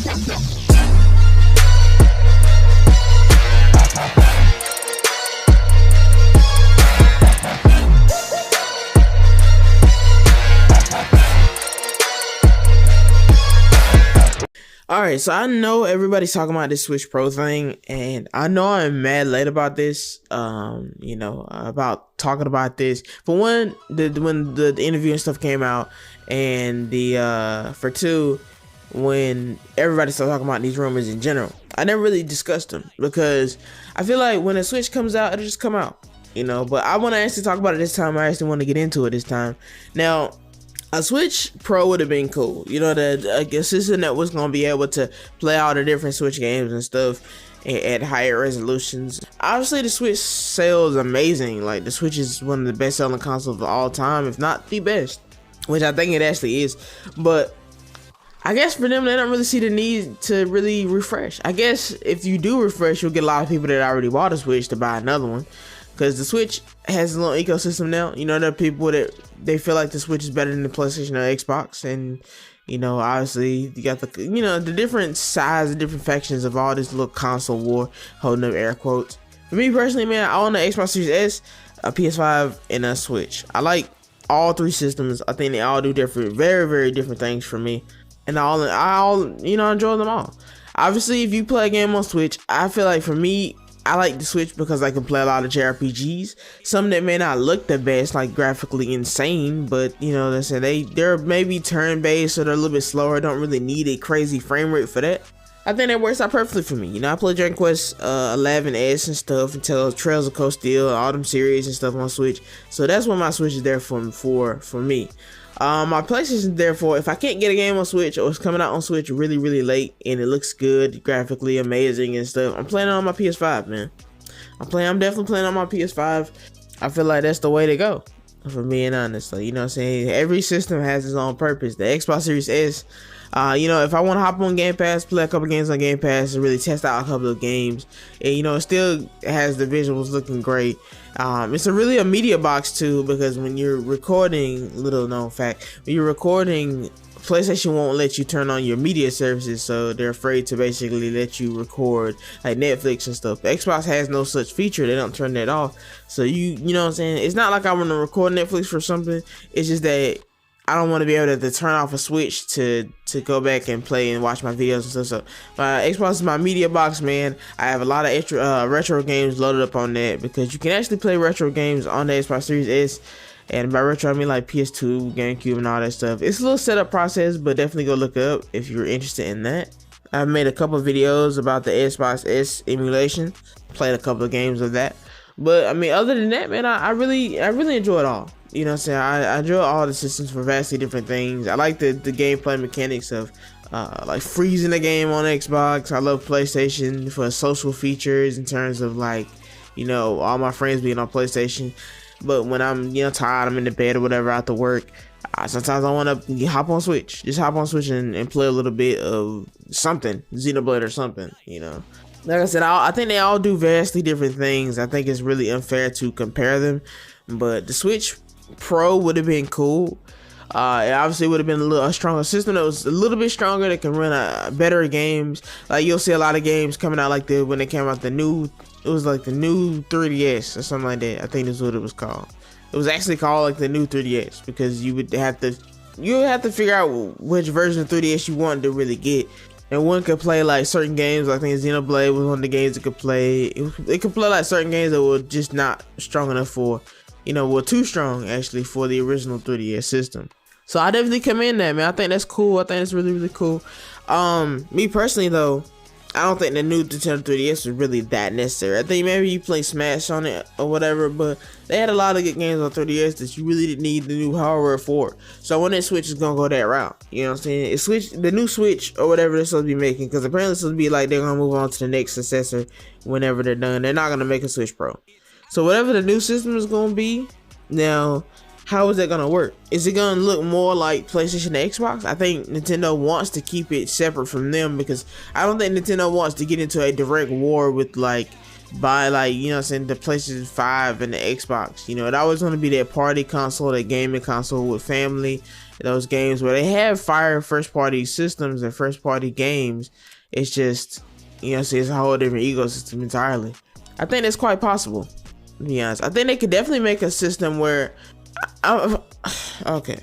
Alright, so I know everybody's talking about this Switch Pro thing, and I know I'm mad late about this, about talking about this. For one, when the interview and stuff came out, and for two, when everybody started talking about these rumors in general, I never really discussed them, because I feel like when a Switch comes out, it'll just come out, but I want to actually talk about it this time. I actually want to get into it this time. Now, a Switch Pro would have been cool, a system that was going to be able to play all the different Switch games and stuff at higher resolutions. Obviously, the Switch sells amazing. Like, the Switch is one of the best selling consoles of all time, if not the best, which I think it actually is. But I guess for them, they don't really see the need to really refresh. I guess if you do refresh, you'll get a lot of people that already bought a Switch to buy another one. Because the Switch has a little ecosystem now. There are people that they feel like the Switch is better than the PlayStation or Xbox. And, obviously, you got the different sides, the different factions of all this little console war, holding up air quotes. For me personally, man, I own the Xbox Series S, a PS5, and a Switch. I like all three systems. I think they all do different, very, very different things for me. And I enjoy them all. Obviously, if you play a game on Switch, I feel like for me, I like the Switch because I can play a lot of JRPGs. Some that may not look the best, like graphically insane, but they're maybe turn-based, so they're a little bit slower. Don't really need a crazy frame rate for that. I think that works out perfectly for me. I play Dragon Quest 11S and stuff, until Trails of Cold Steel, all them series and stuff on Switch. So that's what my Switch is there for me. My PlayStation, therefore, if I can't get a game on Switch, or it's coming out on Switch really, really late and it looks good, graphically amazing and stuff, I'm playing it on my PS5, man. I'm definitely playing on my PS5. I feel like that's the way to go, if I'm being honest. So, every system has its own purpose. The Xbox Series S, if I want to hop on Game Pass, play a couple games on Game Pass, and really test out a couple of games, and it still has the visuals looking great. It's really a media box too, because when you're recording, little known fact, when you're recording, PlayStation won't let you turn on your media services, so they're afraid to basically let you record like Netflix and stuff. Xbox has no such feature. They don't turn that off. So you know what I'm saying? It's not like I want to record Netflix for something. It's just that I don't want to be able to turn off a Switch to go back and play and watch my videos and stuff. So Xbox is my media box, man. I have a lot of extra retro games loaded up on that, because you can actually play retro games on the Xbox Series S. And by retro, I mean like PS2, GameCube, and all that stuff. It's a little setup process, but definitely go look it up if you're interested in that. I've made a couple of videos about the Xbox S emulation. Played a couple of games of that. But I mean, other than that, man, I really enjoy it all. I enjoy all the systems for vastly different things. I like the gameplay mechanics of like freezing the game on Xbox. I love PlayStation for social features in terms of like, all my friends being on PlayStation. But when I'm tired, I'm in the bed or whatever after work, sometimes I want to hop on Switch. Just hop on Switch and play a little bit of something, Xenoblade or something. Like I said, I think they all do vastly different things. I think it's really unfair to compare them. But the Switch Pro would have been cool. It obviously would have been a stronger system that was a little bit stronger, that can run better games. Like, you'll see a lot of games coming out like when they came out, it was like the new 3DS or something like that. I think that's what it was called. It was actually called like the new 3DS, because you would have to figure out which version of 3DS you wanted to really get. And one could play like certain games. I think Xenoblade was one of the games it could play. It could play like certain games that were just not strong enough for, too strong actually for the original 3DS system. So I definitely commend that, man. I think that's cool. I think it's really, really cool. Me personally though, I don't think the new Nintendo 3DS was really that necessary. I think maybe you play Smash on it or whatever, but they had a lot of good games on 3DS that you really didn't need the new hardware for. So when that Switch is gonna go that route, you know what I'm saying? The new Switch or whatever they're supposed to be making, because apparently it's supposed to be like they're gonna move on to the next successor whenever they're done. They're not gonna make a Switch Pro. So whatever the new system is gonna be, now, how is that gonna work? Is it gonna look more like PlayStation and Xbox? I think Nintendo wants to keep it separate from them, because I don't think Nintendo wants to get into a direct war with the PlayStation 5 and the Xbox. It always want to be that party console, that gaming console with family those games where they have fire first party systems and first party games. It's just, you know, see, it's a whole different ecosystem entirely. I think that's quite possible, to be honest. I think they could definitely make a system where okay,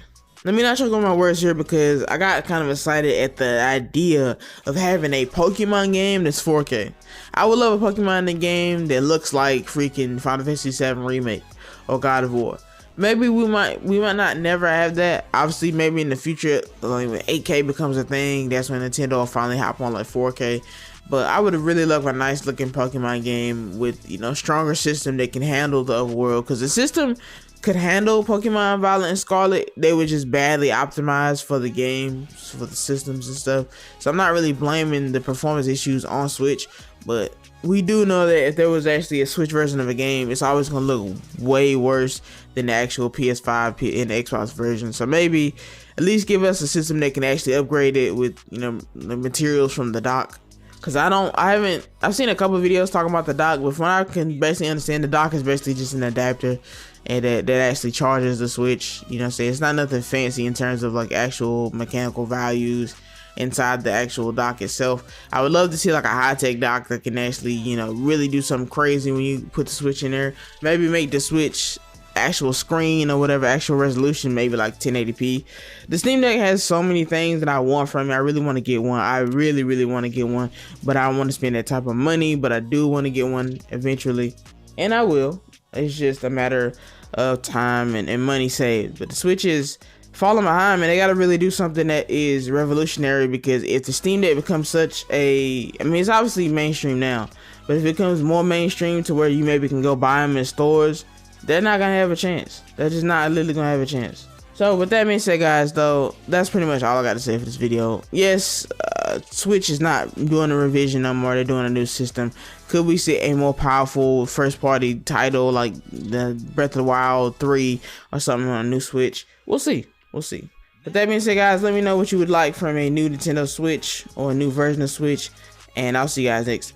let me not choke on my words here, because I got kind of excited at the idea of having a Pokemon game that's 4K. I would love a Pokemon game that looks like freaking Final Fantasy VII Remake or God of War. Maybe we might not never have that. Obviously, maybe in the future, like when 8K becomes a thing, that's when Nintendo will finally hop on like 4K. But I would have really loved a nice looking Pokemon game with, you know, stronger system that can handle the overworld, because the system could handle Pokemon Violet and Scarlet. They were just badly optimized for the games, for the systems and stuff. So I'm not really blaming the performance issues on Switch, but we do know that if there was actually a Switch version of a game, it's always going to look way worse than the actual PS5 and the Xbox version. So maybe at least give us a system that can actually upgrade it with, you know, the materials from the dock. Cause I've seen a couple of videos talking about the dock, but from what I can basically understand, the dock is basically just an adapter, and that actually charges the Switch. You know what I'm saying? It's not nothing fancy in terms of like actual mechanical values inside the actual dock itself. I would love to see like a high-tech dock that can actually, you know, really do something crazy when you put the Switch in there. Maybe make the Switch actual screen or whatever, actual resolution, maybe like 1080p. The Steam Deck has so many things that I want from it. I really want to get one. I really want to get one, but I don't want to spend that type of money. But I do want to get one eventually, and I will. It's just a matter of time and money saved. But the Switch is falling behind, man. They got to really do something that is revolutionary, because if the Steam Deck becomes such a, I mean, it's obviously mainstream now, but if it becomes more mainstream to where you maybe can go buy them in stores, they're not gonna have a chance. They're just not literally gonna have a chance. So with that being said, guys, though, that's pretty much all I got to say for this video. Yes, Switch is not doing a revision no more. They're doing a new system. Could we see a more powerful first party title like the Breath of the Wild 3 or something on a new Switch? We'll see. We'll see. With that being said, guys, let me know what you would like from a new Nintendo Switch or a new version of Switch, and I'll see you guys next.